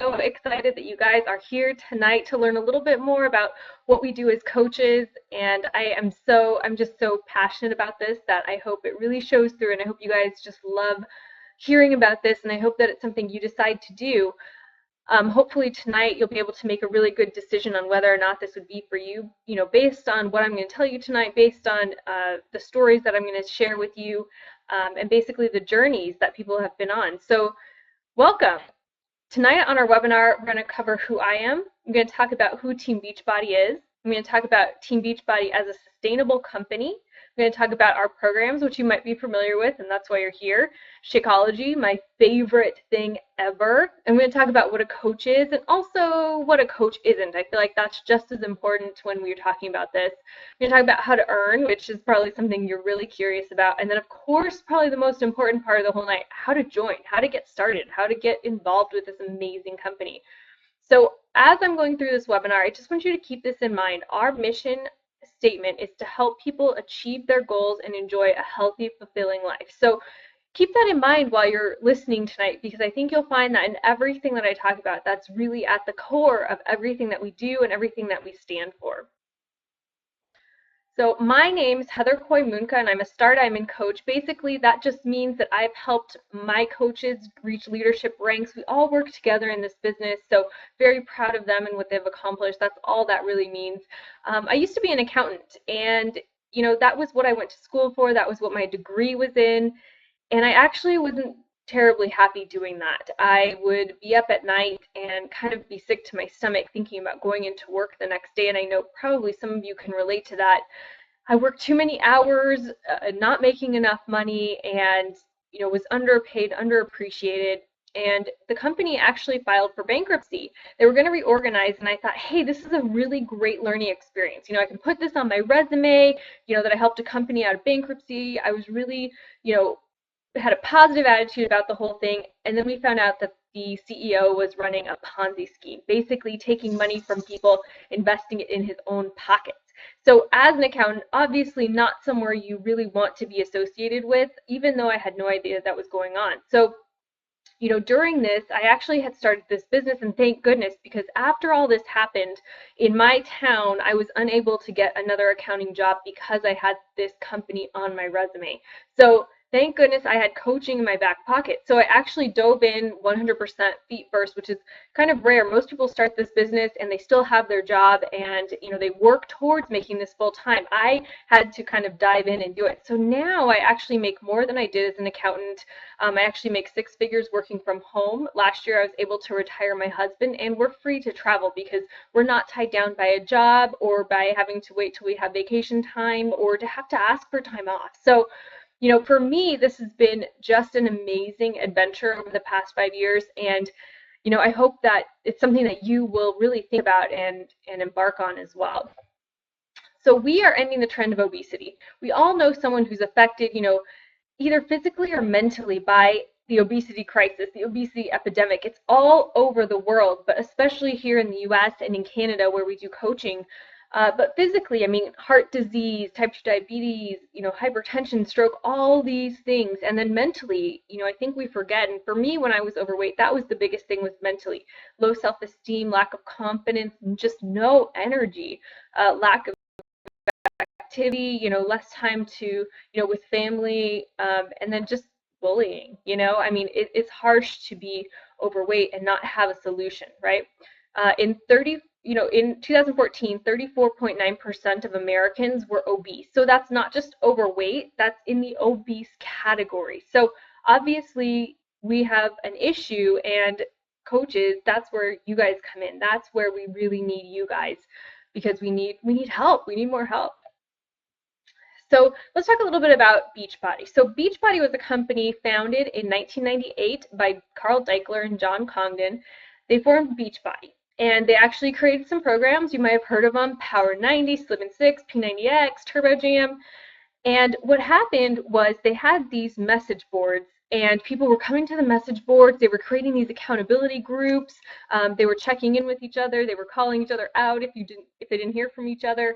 so excited that you guys are here tonight to learn a little bit more about what we do as coaches. And I'm just so passionate about this that I hope it really shows through. And I hope you guys just love hearing about this. And I hope that it's something you decide to do. Hopefully tonight you'll be able to make a really good decision on whether or not this would be for you, based on what I'm going to tell you tonight, based on the stories that I'm going to share with you, and basically the journeys that people have been on. So welcome. Tonight on our webinar, we're going to cover who I am. I'm going to talk about who Team Beachbody is. I'm going to talk about Team Beachbody as a sustainable company. I'm going to talk about our programs, which you might be familiar with, and that's why you're here. Shakeology, my favorite thing ever. I'm going to talk about what a coach is and also what a coach isn't. I feel like that's just as important when we're talking about this. I'm going to talk about how to earn, which is probably something you're really curious about. And then, of course, probably the most important part of the whole night, how to join, how to get started, how to get involved with this amazing company. So as I'm going through this webinar, I just want you to keep this in mind. Our mission statement is to help people achieve their goals and enjoy a healthy, fulfilling life. So keep that in mind while you're listening tonight, because I think you'll find that in everything that I talk about, that's really at the core of everything that we do and everything that we stand for. So my name is Coy Moonka, and I'm a Star Diamond coach. Basically, that just means that I've helped my coaches reach leadership ranks. We all work together in this business, so very proud of them and what they've accomplished. That's all that really means. I used to be an accountant, and that was what I went to school for. That was what my degree was in, and I actually wasn't terribly happy doing that. I would be up at night and kind of be sick to my stomach thinking about going into work the next day, and I know probably some of you can relate to that. I worked too many hours, not making enough money, and was underpaid, underappreciated. And the company actually filed for bankruptcy. They were going to reorganize, and I thought, hey, this is a really great learning experience. I can put this on my resume, that I helped a company out of bankruptcy. I was really, had a positive attitude about the whole thing. And then we found out that the CEO was running a Ponzi scheme, basically taking money from people, investing it in his own pockets. So as an accountant, obviously not somewhere you really want to be associated with, even though I had no idea that was going on. So during this, I actually had started this business, and thank goodness, because after all this happened in my town, I was unable to get another accounting job because I had this company on my resume. So thank goodness I had coaching in my back pocket. So I actually dove in 100% feet first, which is kind of rare. Most people start this business and they still have their job, and they work towards making this full time. I had to kind of dive in and do it. So now I actually make more than I did as an accountant. I actually make 6 figures working from home. Last year I was able to retire my husband, and we're free to travel because we're not tied down by a job or by having to wait till we have vacation time or to have to ask for time off. So for me, this has been just an amazing adventure over the past 5 years, and I hope that it's something that you will really think about and embark on as well. So we are ending the trend of obesity. We all know someone who's affected, either physically or mentally by the obesity crisis, the obesity epidemic. It's all over the world, but especially here in the US and in Canada where we do coaching. But physically, I mean, heart disease, type 2 diabetes, hypertension, stroke, all these things. And then mentally, I think we forget. And for me, when I was overweight, that was the biggest thing, was mentally. Low self-esteem, lack of confidence, and just no energy, lack of activity, less time to, with family, and then just bullying, I mean, it's harsh to be overweight and not have a solution, right? In 2014, 34.9% of Americans were obese. So that's not just overweight, that's in the obese category. So obviously we have an issue, and coaches, that's where you guys come in. That's where we really need you guys, because we need help. We need more help. So let's talk a little bit about Beachbody. So Beachbody was a company founded in 1998 by Carl Deichler and John Congdon. They formed Beachbody, and they actually created some programs. You might have heard of them: Power 90, Slim and 6, P90X, Turbo Jam. And what happened was they had these message boards, and people were coming to the message boards. They were creating these accountability groups. They were checking in with each other. They were calling each other out if they didn't hear from each other.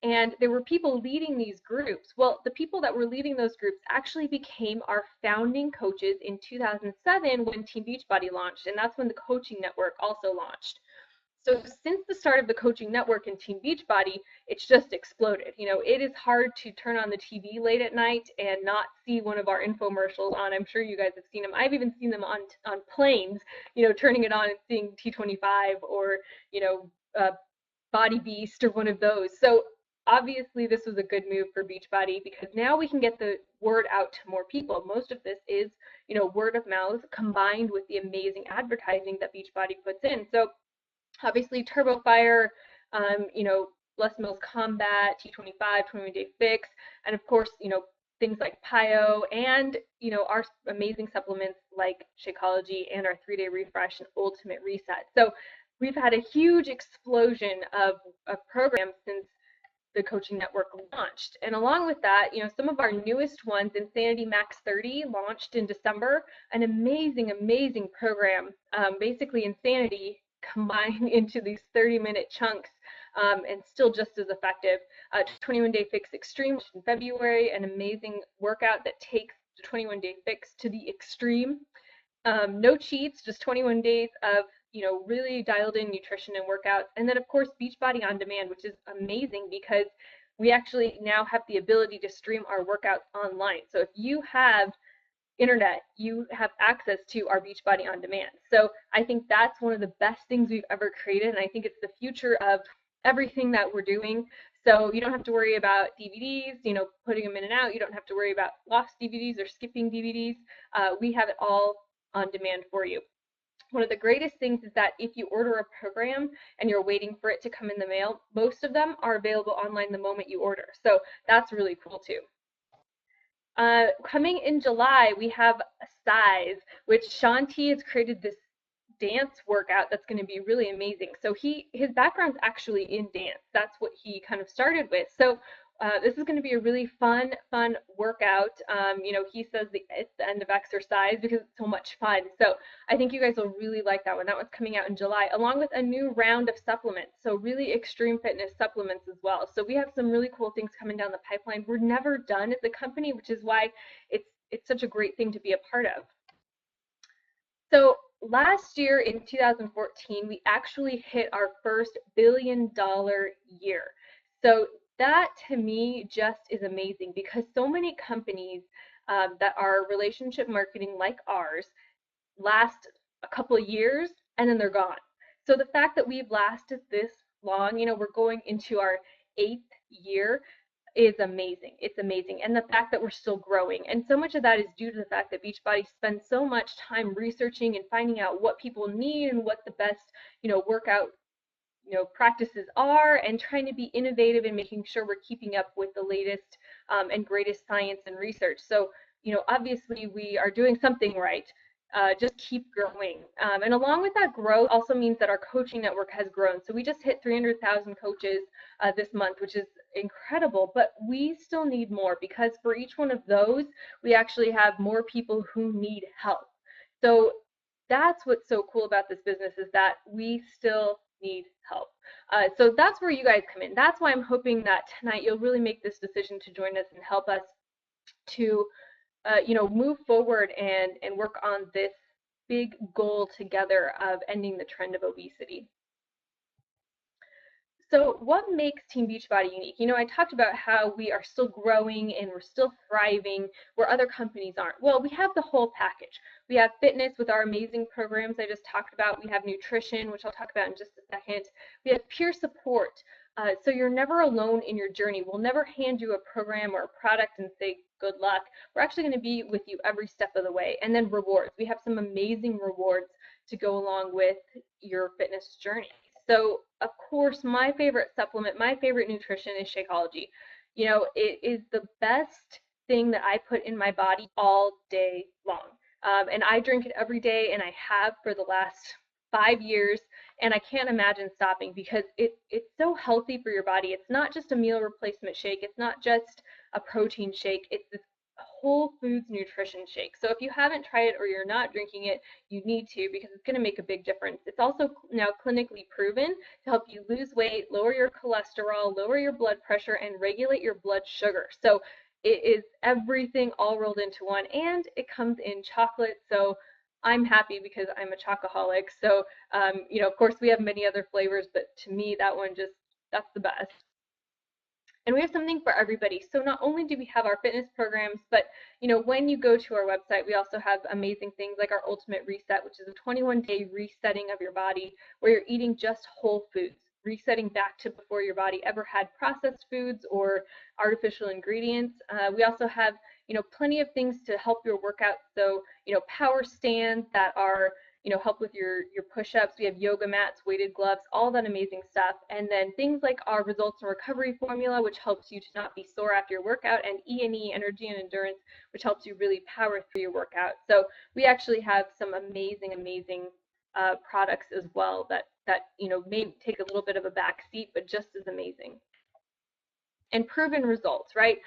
and there were people leading these groups. Well, the people that were leading those groups actually became our founding coaches in 2007 when Team Beachbody launched, and that's when the coaching network also launched. So since the start of the coaching network in Team Beachbody, it's just exploded. It is hard to turn on the TV late at night and not see one of our infomercials on. I'm sure you guys have seen them. I've even seen them on planes, turning it on and seeing T25 or, uh, Body Beast or one of those. So obviously this was a good move for Beachbody because now we can get the word out to more people. Most of this is, word of mouth combined with the amazing advertising that Beachbody puts in. So obviously Turbo Fire, Les Mills Combat, T25, 21 Day Fix, and of course, things like PIO and, our amazing supplements like Shakeology and our 3-day refresh and ultimate reset. So we've had a huge explosion of programs since the coaching network launched. And along with that, some of our newest ones, Insanity Max 30, launched in December, an amazing, amazing program. Basically, Insanity combined into these 30-minute chunks and still just as effective. 21 Day Fix Extreme in February, an amazing workout that takes the 21 Day Fix to the extreme. No cheats, just 21 days of really dialed in nutrition and workouts. And then of course Beachbody On Demand, which is amazing because we actually now have the ability to stream our workouts online. So if you have internet, you have access to our Beachbody On Demand. So I think that's one of the best things we've ever created, and I think it's the future of everything that we're doing. So you don't have to worry about DVDs, putting them in and out. You don't have to worry about lost DVDs or skipping DVDs. We have it all on demand for you. One of the greatest things is that if you order a program and you're waiting for it to come in the mail, most of them are available online the moment you order. So that's really cool too. Coming in July, we have Size, which Shanti has created this dance workout that's going to be really amazing. So his background's actually in dance. That's what he kind of started with. So this is going to be a really fun workout. He says it's the end of exercise because it's so much fun. So I think you guys will really like that one. That one's coming out in July, along with a new round of supplements. So really extreme fitness supplements as well. So we have some really cool things coming down the pipeline. We're never done as a company, which is why it's such a great thing to be a part of. So last year in 2014, we actually hit our first $1 billion year. So that to me just is amazing because so many companies that are relationship marketing like ours last a couple of years and then they're gone. So the fact that we've lasted this long, we're going into our 8th year, is amazing. It's amazing. And the fact that we're still growing. And so much of that is due to the fact that Beachbody spends so much time researching and finding out what people need and what the best, workout, practices are, and trying to be innovative and making sure we're keeping up with the latest and greatest science and research. So, obviously we are doing something right. Just keep growing. And along with that growth also means that our coaching network has grown. So we just hit 300,000 coaches this month, which is incredible, but we still need more because for each one of those, we actually have more people who need help. So that's what's so cool about this business is that we still need help. So that's where you guys come in. That's why I'm hoping that tonight you'll really make this decision to join us and help us to move forward and work on this big goal together of ending the trend of obesity. So what makes Team Beachbody unique? I talked about how we are still growing and we're still thriving where other companies aren't. Well, we have the whole package. We have fitness with our amazing programs I just talked about. We have nutrition, which I'll talk about in just a second. We have peer support. So you're never alone in your journey. We'll never hand you a program or a product and say, good luck. We're actually going to be with you every step of the way. And then rewards. We have some amazing rewards to go along with your fitness journey. So, of course, my favorite supplement, my favorite nutrition is Shakeology. It is the best thing that I put in my body all day long. And I drink it every day, and I have for the last 5 years, and I can't imagine stopping because it's so healthy for your body. It's not just a meal replacement shake. It's not just a protein shake. It's this whole foods nutrition shake. So if you haven't tried it or you're not drinking it, you need to, because it's going to make a big difference. It's also now clinically proven to help you lose weight, lower your cholesterol, lower your blood pressure, and regulate your blood sugar. So it is everything all rolled into one, and it comes in chocolate. So I'm happy because I'm a chocoholic. So, of course, we have many other flavors, but to me, that one just, that's the best. And we have something for everybody. So not only do we have our fitness programs, but when you go to our website, we also have amazing things like our Ultimate Reset, which is a 21-day resetting of your body where you're eating just whole foods, resetting back to before your body ever had processed foods or artificial ingredients. We also have plenty of things to help your workout. So power stands that are help with your push-ups. We have yoga mats, weighted gloves, all that amazing stuff. And then things like our results and recovery formula, which helps you to not be sore after your workout, and E&E, energy and endurance, which helps you really power through your workout. So we actually have some amazing products as well that may take a little bit of a back seat, but just as amazing. And proven results, right?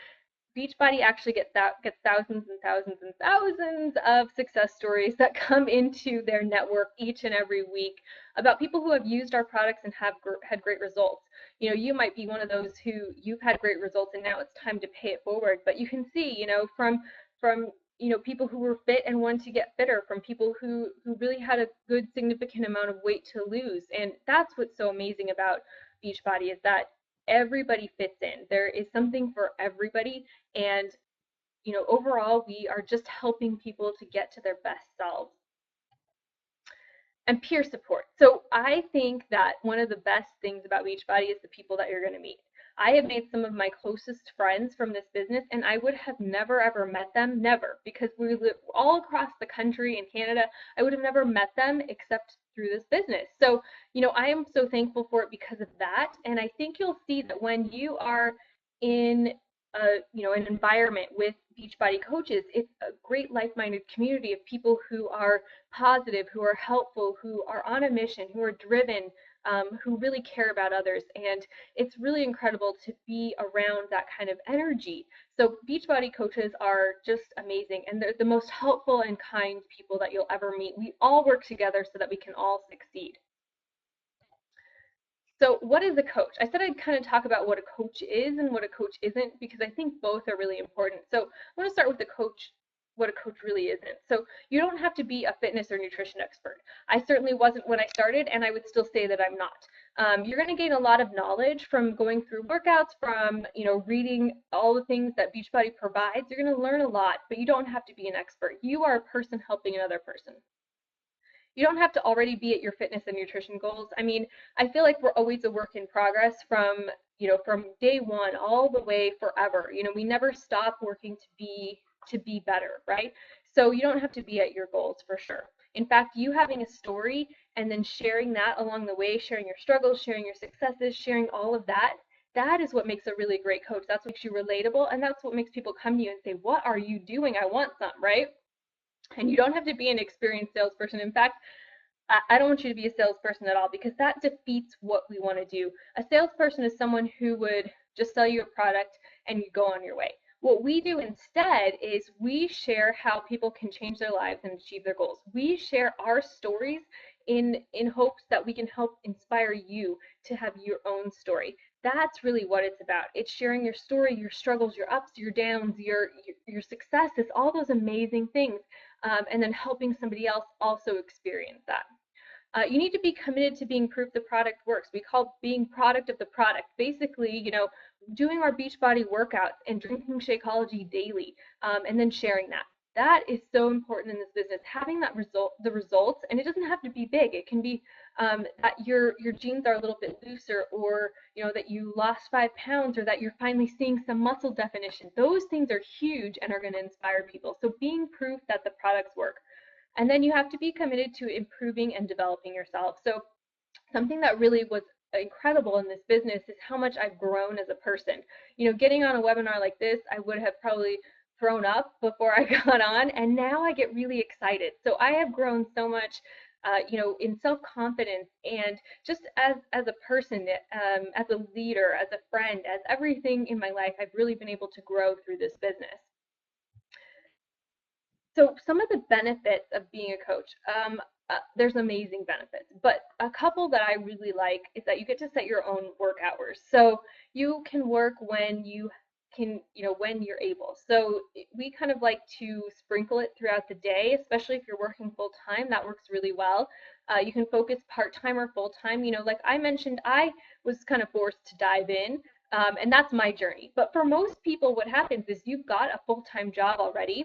Beachbody actually gets thousands and thousands and thousands of success stories that come into their network each and every week about people who have used our products and have had great results. You might be one of those who you've had great results and now it's time to pay it forward. But you can see, from people who were fit and wanted to get fitter, from people who really had a good significant amount of weight to lose. And that's what's so amazing about Beachbody, is that everybody fits in. There is something for everybody. And, overall, we are just helping people to get to their best selves. And peer support. So I think that one of the best things about Beachbody is the people that you're going to meet. I have made some of my closest friends from this business, and I would have never ever met them, never, because we live all across the country in Canada. I would have never met them except through this business. So, I am so thankful for it because of that. And I think you'll see that when you are in an environment with Beachbody coaches, it's a great like-minded community of people who are positive, who are helpful, who are on a mission, who are driven, who really care about others. And it's really incredible to be around that kind of energy. So Beachbody coaches are just amazing, and they're the most helpful and kind people that you'll ever meet. We all work together so that we can all succeed. So what is a coach? I said I'd kind of talk about what a coach is and what a coach isn't, because I think both are really important. So I want to start with the coach, what a coach really isn't. So you don't have to be a fitness or nutrition expert. I certainly wasn't when I started, and I would still say that I'm not. You're going to gain a lot of knowledge from going through workouts, from reading all the things that Beachbody provides. You're going to learn a lot, but you don't have to be an expert. You are a person helping another person. You don't have to already be at your fitness and nutrition goals. I mean, I feel like we're always a work in progress from day one all the way forever. We never stop working to be better, right? So you don't have to be at your goals for sure. In fact, you having a story and then sharing that along the way, sharing your struggles, sharing your successes, sharing all of that, that is what makes a really great coach. That's what makes you relatable, and that's what makes people come to you and say, "What are you doing? I want some," right? And you don't have to be an experienced salesperson. In fact, I don't want you to be a salesperson at all, because that defeats what we want to do. A salesperson is someone who would just sell you a product and you go on your way. What we do instead is we share how people can change their lives and achieve their goals. We share our stories in hopes that we can help inspire you to have your own story. That's really what it's about. It's sharing your story, your struggles, your ups, your downs, your successes, all those amazing things, and then helping somebody else also experience that. You need to be committed to being proof the product works. We call being product of the product. Basically, doing our Beachbody workouts and drinking Shakeology daily, and then sharing that. That is so important in this business. Having the results, and it doesn't have to be big. It can be that your jeans are a little bit looser, or that you lost 5 pounds, or that you're finally seeing some muscle definition. Those things are huge and are going to inspire people. So being proof that the products work. And then you have to be committed to improving and developing yourself. So something that really was incredible in this business is how much I've grown as a person. Getting on a webinar like this, I would have probably thrown up before I got on, and now I get really excited. So I have grown so much, in self-confidence, and just as a person, as a leader, as a friend, as everything in my life. I've really been able to grow through this business. So some of the benefits of being a coach, there's amazing benefits, but a couple that I really like is that you get to set your own work hours. So you can work when you can, when you're able. So we kind of like to sprinkle it throughout the day, especially if you're working full time. That works really well. You can focus part time or full time. Like I mentioned, I was kind of forced to dive in. And that's my journey. But for most people, what happens is you've got a full-time job already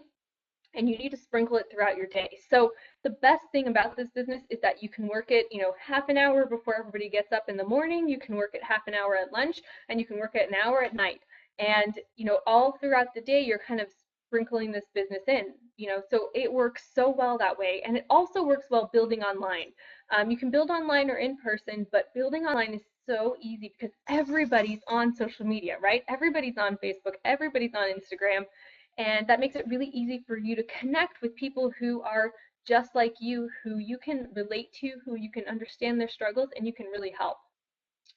and you need to sprinkle it throughout your day. So the best thing about this business is that you can work it, half an hour before everybody gets up in the morning, you can work it half an hour at lunch, and you can work it an hour at night. And, all throughout the day, you're kind of sprinkling this business in, so it works so well that way. And it also works well building online. You can build online or in person, but building online is so easy because everybody's on social media, right? Everybody's on Facebook, everybody's on Instagram, and that makes it really easy for you to connect with people who are just like you, who you can relate to, who you can understand their struggles, and you can really help.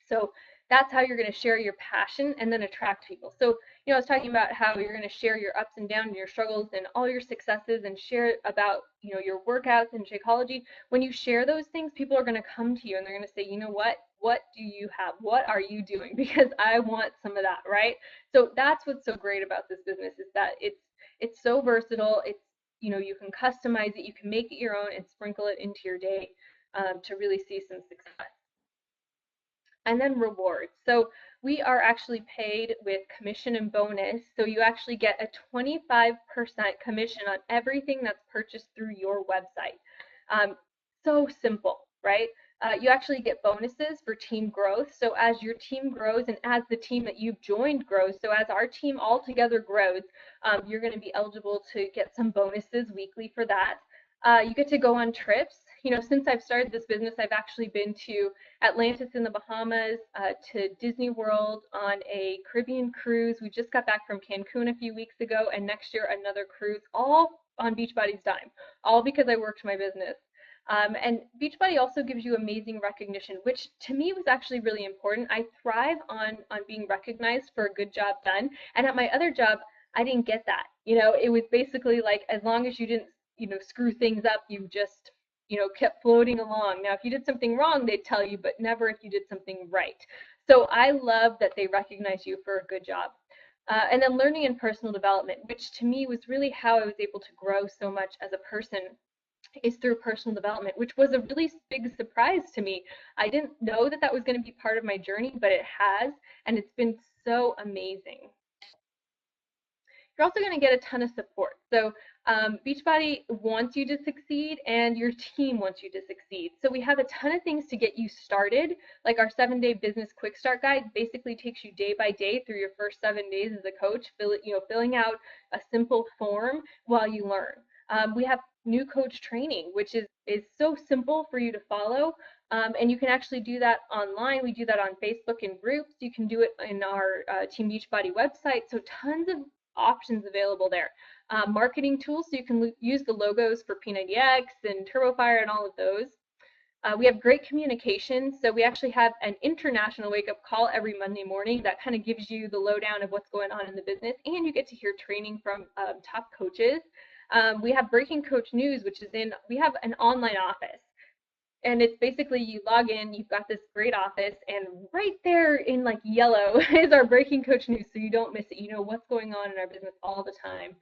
So that's how you're going to share your passion and then attract people. So, I was talking about how you're going to share your ups and downs and your struggles and all your successes and share about, your workouts and Shakeology. When you share those things, people are going to come to you and they're going to say, you know what do you have? What are you doing? Because I want some of that, right? So that's what's so great about this business is that it's so versatile. It's, you can customize it, you can make it your own and sprinkle it into your day to really see some success. And then rewards. So we are actually paid with commission and bonus. So you actually get a 25% commission on everything that's purchased through your website. So simple, right? You actually get bonuses for team growth. So as your team grows and as the team that you've joined grows, so as our team all together grows, you're going to be eligible to get some bonuses weekly for that. You get to go on trips. Since I've started this business, I've actually been to Atlantis in the Bahamas, to Disney World on a Caribbean cruise. We just got back from Cancun a few weeks ago, and next year another cruise, all on Beachbody's dime, all because I worked my business. And Beachbody also gives you amazing recognition, which to me was actually really important. I thrive on being recognized for a good job done, and at my other job, I didn't get that. It was basically like as long as you didn't, screw things up, you just kept floating along. Now, if you did something wrong, they'd tell you, but never if you did something right. So I love that they recognize you for a good job. And then learning and personal development, which to me was really how I was able to grow so much as a person, is through personal development, which was a really big surprise to me. I didn't know that that was going to be part of my journey, but it has, and it's been so amazing. You're also going to get a ton of support. So Beachbody wants you to succeed and your team wants you to succeed. So we have a ton of things to get you started, like our 7-day business quick start guide basically takes you day by day through your first 7 days as a coach, filling out a simple form while you learn. We have new coach training, which is so simple for you to follow. And you can actually do that online. We do that on Facebook in groups. You can do it in our Team Beachbody website. So tons of options available there. Marketing tools, so you can use the logos for P90X and TurboFire and all of those. We have great communication, so we actually have an international wake-up call every Monday morning that kind of gives you the lowdown of what's going on in the business, and you get to hear training from top coaches. We have Breaking Coach News, we have an online office. And it's basically you log in, you've got this great office, and right there in like yellow is our Breaking Coach News, so you don't miss it. You know what's going on in our business all the time.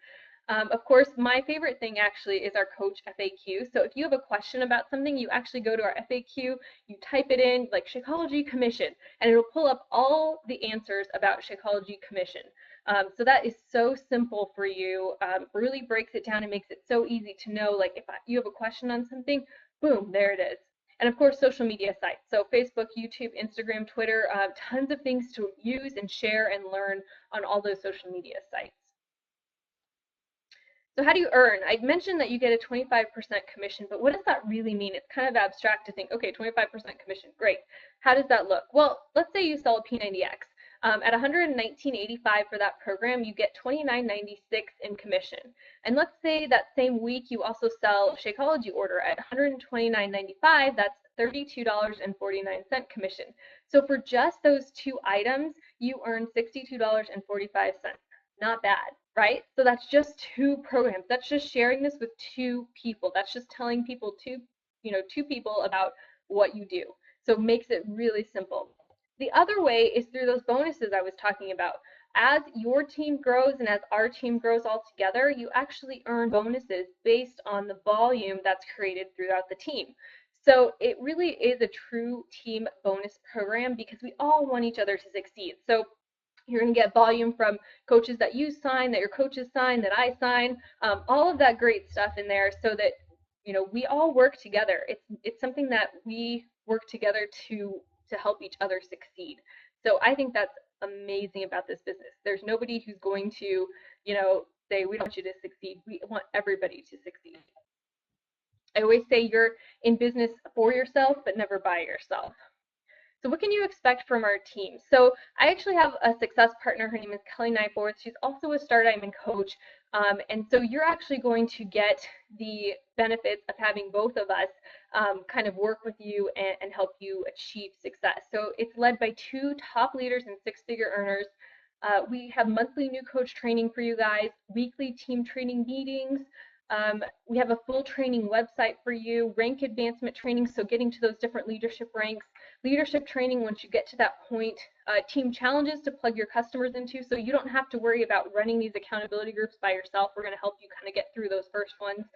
Of course, my favorite thing actually is our Coach FAQ. So if you have a question about something, you actually go to our FAQ, you type it in, like Shakeology Commission, and it'll pull up all the answers about Shakeology Commission. So that is so simple for you, really breaks it down and makes it so easy to know, like if you have a question on something, boom, there it is. And of course, social media sites. So Facebook, YouTube, Instagram, Twitter, tons of things to use and share and learn on all those social media sites. So how do you earn? I mentioned that you get a 25% commission, but what does that really mean? It's kind of abstract to think, okay, 25% commission, great. How does that look? Well, let's say you sell a P90X. At $119.85 for that program, you get $29.96 in commission. And let's say that same week you also sell Shakeology order at $129.95, that's $32.49 commission. So for just those two items, you earn $62.45. Not bad. right? So that's just 2 programs. That's just sharing this with 2 people. That's just telling people two people about what you do. So it makes it really simple. The other way is through those bonuses I was talking about. As your team grows and as our team grows all together, you actually earn bonuses based on the volume that's created throughout the team. So it really is a true team bonus program because we all want each other to succeed. So you're going to get volume from coaches that you sign, that your coaches sign, that I sign, all of that great stuff in there, so that we all work together. It's something that we work together to help each other succeed. So I think that's amazing about this business. There's nobody who's going to say we don't want you to succeed. We want everybody to succeed. I always say you're in business for yourself, but never by yourself. So what can you expect from our team? So I actually have a success partner. Her name is Kelly Nyforth. She's also a Star Diamond coach. And so you're actually going to get the benefits of having both of us kind of work with you and help you achieve success. So it's led by 2 top leaders and 6-figure earners. We have monthly new coach training for you guys, weekly team training meetings. We have a full training website for you, rank advancement training, so getting to those different leadership ranks, leadership training once you get to that point, team challenges to plug your customers into, so you don't have to worry about running these accountability groups by yourself. We're going to help you kind of get through those first ones.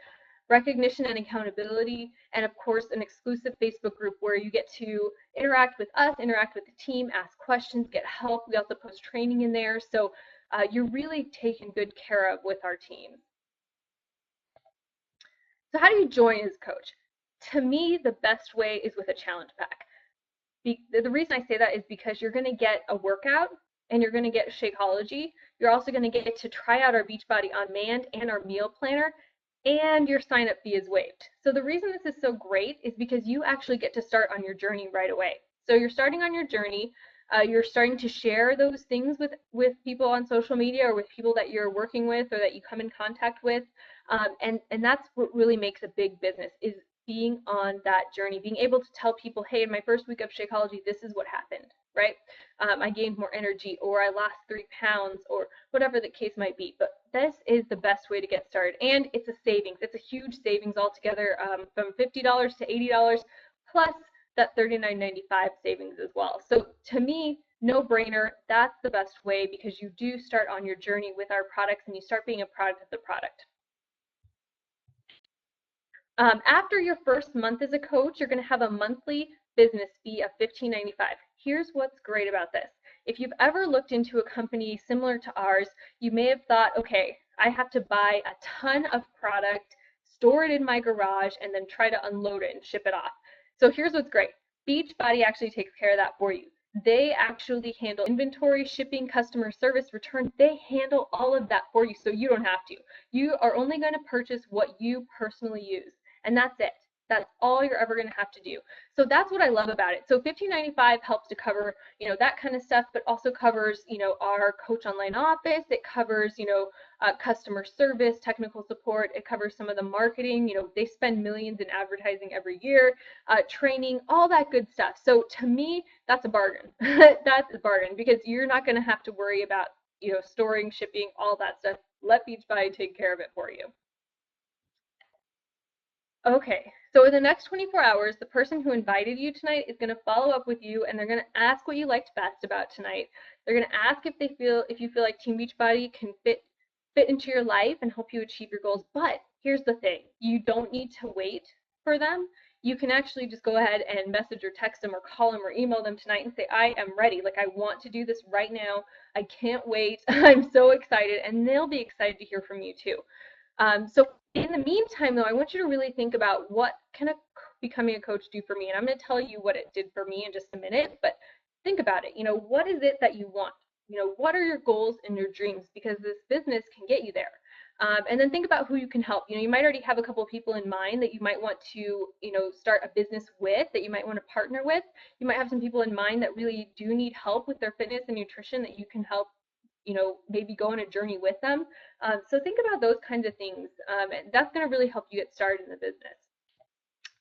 Recognition and accountability, and of course an exclusive Facebook group where you get to interact with us, interact with the team, ask questions, get help. We also post training in there, so you're really taken good care of with our team. So how do you join as coach? To me, the best way is with a challenge pack. The reason I say that is because you're going to get a workout and you're going to get Shakeology. You're also going to get to try out our Beachbody On Demand and our meal planner, and your sign up fee is waived. So the reason this is so great is because you actually get to start on your journey right away. So you're starting on your journey. You're starting to share those things with people on social media or with people that you're working with or that you come in contact with. And that's what really makes a big business, is being on that journey, being able to tell people, hey, in my first week of Shakeology, this is what happened, right? I gained more energy, or I lost 3 pounds, or whatever the case might be. But this is the best way to get started. And it's a savings. It's a huge savings altogether, from $50 to $80, plus that $39.95 savings as well. So to me, no brainer. That's the best way, because you do start on your journey with our products and you start being a product of the product. After your first month as a coach, you're going to have a monthly business fee of $15.95. Here's what's great about this. If you've ever looked into a company similar to ours, you may have thought, okay, I have to buy a ton of product, store it in my garage, and then try to unload it and ship it off. So here's what's great. Beachbody actually takes care of that for you. They actually handle inventory, shipping, customer service, returns. They handle all of that for you, so you don't have to. You are only going to purchase what you personally use, and that's it. That's all you're ever going to have to do. So that's what I love about it. So $15.95 helps to cover, that kind of stuff, but also covers, our coach online office. It covers, customer service, technical support. It covers some of the marketing. They spend millions in advertising every year, training, all that good stuff. So to me, that's a bargain. That's a bargain, because you're not going to have to worry about, storing, shipping, all that stuff. Let Beachbody take care of it for you. Okay, so in the next 24 hours, the person who invited you tonight is going to follow up with you, and they're going to ask what you liked best about tonight. They're going to ask if you feel like Team Beachbody can fit into your life and help you achieve your goals. But here's the thing: you don't need to wait for them. You can actually just go ahead and message or text them or call them or email them tonight and say, I am ready. Like, I want to do this right now. I can't wait. I'm so excited. And they'll be excited to hear from you too. So in the meantime, though, I want you to really think about, what can becoming a coach do for me? And I'm going to tell you what it did for me in just a minute, but think about it. What is it that you want? What are your goals and your dreams? Because this business can get you there. And then think about who you can help. You might already have a couple of people in mind that you might want to, start a business with, that you might want to partner with. You might have some people in mind that really do need help with their fitness and nutrition that you can help, maybe go on a journey with them. So think about those kinds of things, and that's going to really help you get started in the business.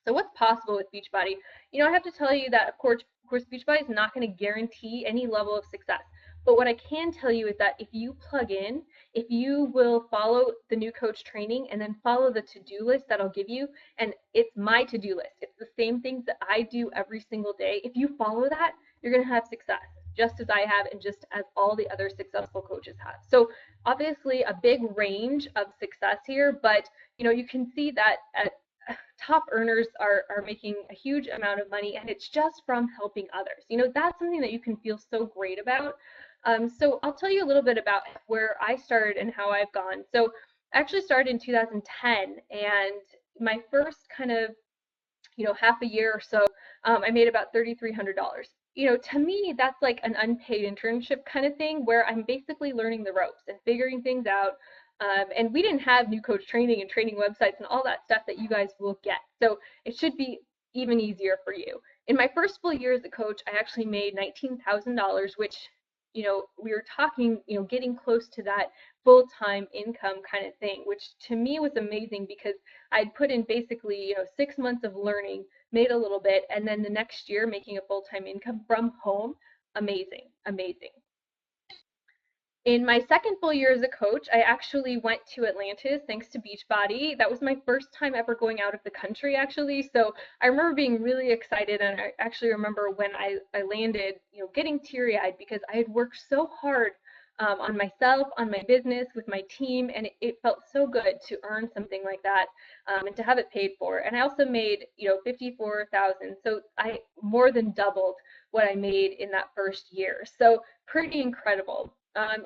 So what's possible with Beachbody? I have to tell you that, of course, Beachbody is not going to guarantee any level of success. But what I can tell you is that if you plug in, if you will follow the new coach training and then follow the to-do list that I'll give you, and it's my to-do list, it's the same things that I do every single day. If you follow that, you're going to have success, just as I have and just as all the other successful coaches have. So obviously a big range of success here, but you can see that top earners are making a huge amount of money, and it's just from helping others. That's something that you can feel so great about. So I'll tell you a little bit about where I started and how I've gone. So I actually started in 2010, and my first kind of half a year or so, I made about $3,300. To me, that's like an unpaid internship kind of thing where I'm basically learning the ropes and figuring things out. And we didn't have new coach training and training websites and all that stuff that you guys will get. So it should be even easier for you. In my first full year as a coach, I actually made $19,000, which, we were talking, getting close to that full-time income kind of thing, which to me was amazing because I'd put in basically, 6 months of learning, made a little bit, and then the next year making a full-time income from home. Amazing, amazing. In my second full year as a coach, I actually went to Atlantis thanks to Beachbody. That was my first time ever going out of the country, actually. So I remember being really excited, and I actually remember when I landed, getting teary-eyed because I had worked so hard on myself, on my business, with my team, and it felt so good to earn something like that and to have it paid for. And I also made, 54,000. So I more than doubled what I made in that first year. So pretty incredible.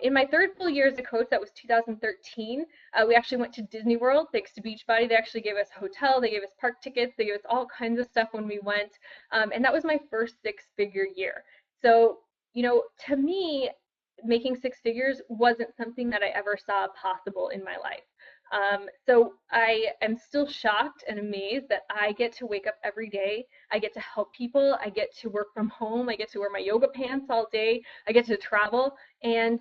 In my third full year as a coach, that was 2013, we actually went to Disney World thanks to Beachbody. They actually gave us a hotel, they gave us park tickets, they gave us all kinds of stuff when we went. And that was my first six-figure year. So, to me, making six figures wasn't something that I ever saw possible in my life. So I am still shocked and amazed that I get to wake up every day. I get to help people. I get to work from home. I get to wear my yoga pants all day. I get to travel and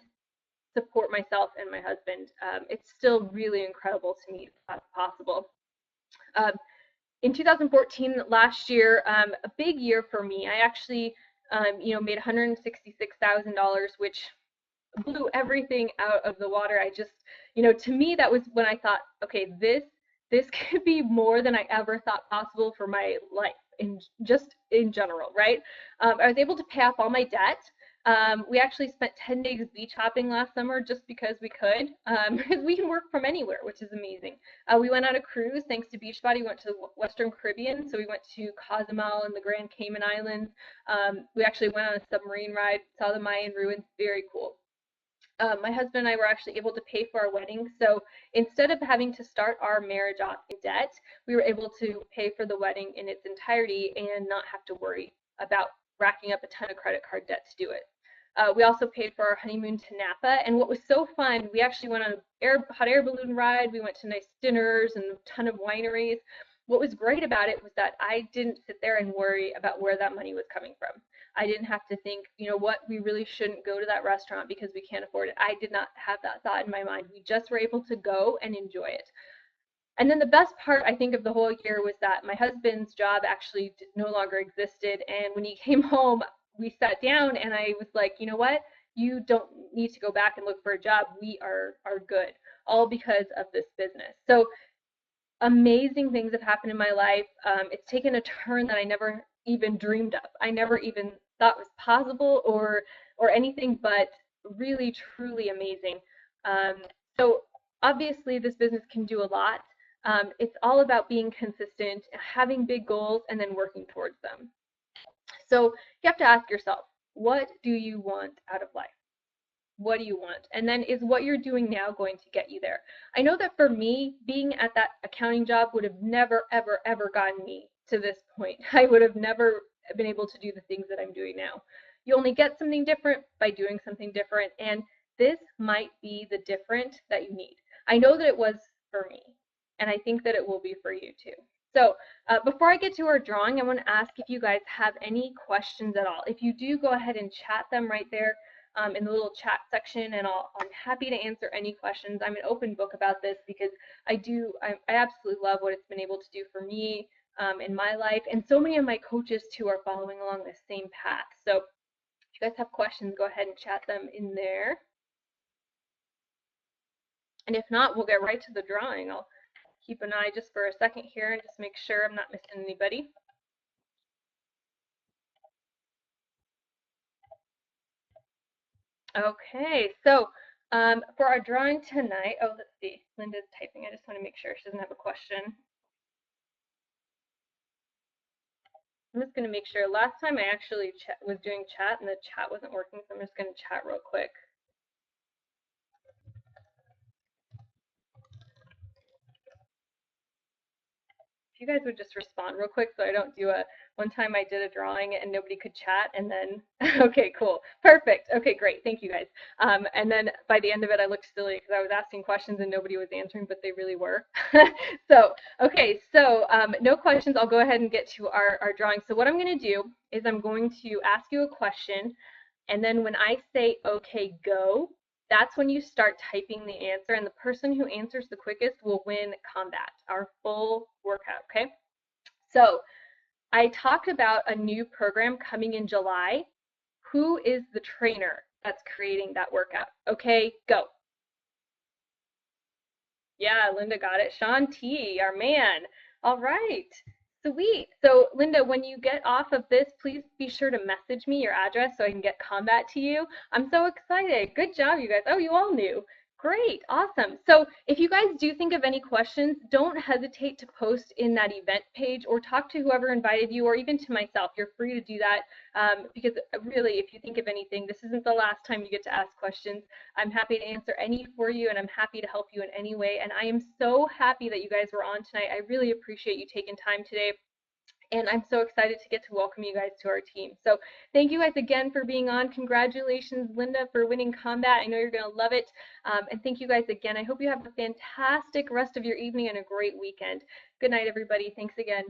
support myself and my husband. It's still really incredible to me that's possible. Um, in 2014, last year, a big year for me. I actually, made $166,000, which blew everything out of the water. I just, to me, that was when I thought, okay, this could be more than I ever thought possible for my life, in general, right? I was able to pay off all my debt. We actually spent 10 days beach hopping last summer just because we could, because we can work from anywhere, which is amazing. We went on a cruise thanks to Beachbody. We went to the Western Caribbean, so we went to Cozumel and the Grand Cayman Islands. We actually went on a submarine ride, saw the Mayan ruins, very cool. My husband and I were actually able to pay for our wedding. So instead of having to start our marriage off in debt, we were able to pay for the wedding in its entirety and not have to worry about racking up a ton of credit card debt to do it. We also paid for our honeymoon to Napa. And what was so fun, we actually went on a hot air balloon ride. We went to nice dinners and a ton of wineries. What was great about it was that I didn't sit there and worry about where that money was coming from. I didn't have to think, what, we really shouldn't go to that restaurant because we can't afford it. I did not have that thought in my mind. We just were able to go and enjoy it. And then the best part, I think, of the whole year was that my husband's job actually no longer existed. And when he came home, we sat down and I was like, you know what? You don't need to go back and look for a job. We are good, all because of this business. So amazing things have happened in my life. It's taken a turn that I never even dreamed of. I never even thought was possible or anything but really, truly amazing. So obviously this business can do a lot. It's all about being consistent, having big goals, and then working towards them. So you have to ask yourself, what do you want out of life? What do you want? And then is what you're doing now going to get you there? I know that for me, being at that accounting job would have never, ever, ever gotten me to this point. I would have never been able to do the things that I'm doing now. You only get something different by doing something different, and this might be the different that you need. I know that it was for me, and I think that it will be for you too. So before I get to our drawing, I want to ask if you guys have any questions at all. If you do, go ahead and chat them right there in the little chat section, and I'm happy to answer any questions. I'm an open book about this because I absolutely love what it's been able to do for me in my life, and so many of my coaches too are following along the same path. So if you guys have questions, go ahead and chat them in there. And if not, we'll get right to the drawing. I'll keep an eye just for a second here and just make sure I'm not missing anybody. Okay, so for our drawing tonight, oh, let's see, Linda's typing. I just want to make sure she doesn't have a question. I'm just going to make sure. Last time I actually was doing chat and the chat wasn't working, so I'm just going to chat real quick. If you guys would just respond real quick so I don't do one time I did a drawing and nobody could chat and then, okay, cool, perfect, okay, great, thank you guys. And then by the end of it I looked silly because I was asking questions and nobody was answering, but they really were. So, okay, so no questions, I'll go ahead and get to our drawing. So what I'm going to do is I'm going to ask you a question, and then when I say, okay, go, that's when you start typing the answer, and the person who answers the quickest will win combat, our full workout, okay? So I talked about a new program coming in July. Who is the trainer that's creating that workout? Okay, go. Yeah, Linda got it. Sean T, our man. All right. Sweet. So, Linda, when you get off of this, please be sure to message me your address so I can get combat to you. I'm so excited. Good job, you guys. Oh, you all knew. Great. Awesome. So, if you guys do think of any questions, don't hesitate to post in that event page or talk to whoever invited you or even to myself. You're free to do that because really, if you think of anything, this isn't the last time you get to ask questions. I'm happy to answer any for you, and I'm happy to help you in any way. And I am so happy that you guys were on tonight. I really appreciate you taking time today. And I'm so excited to get to welcome you guys to our team. So thank you guys again for being on. Congratulations, Linda, for winning combat. I know you're going to love it. And thank you guys again. I hope you have a fantastic rest of your evening and a great weekend. Good night, everybody. Thanks again.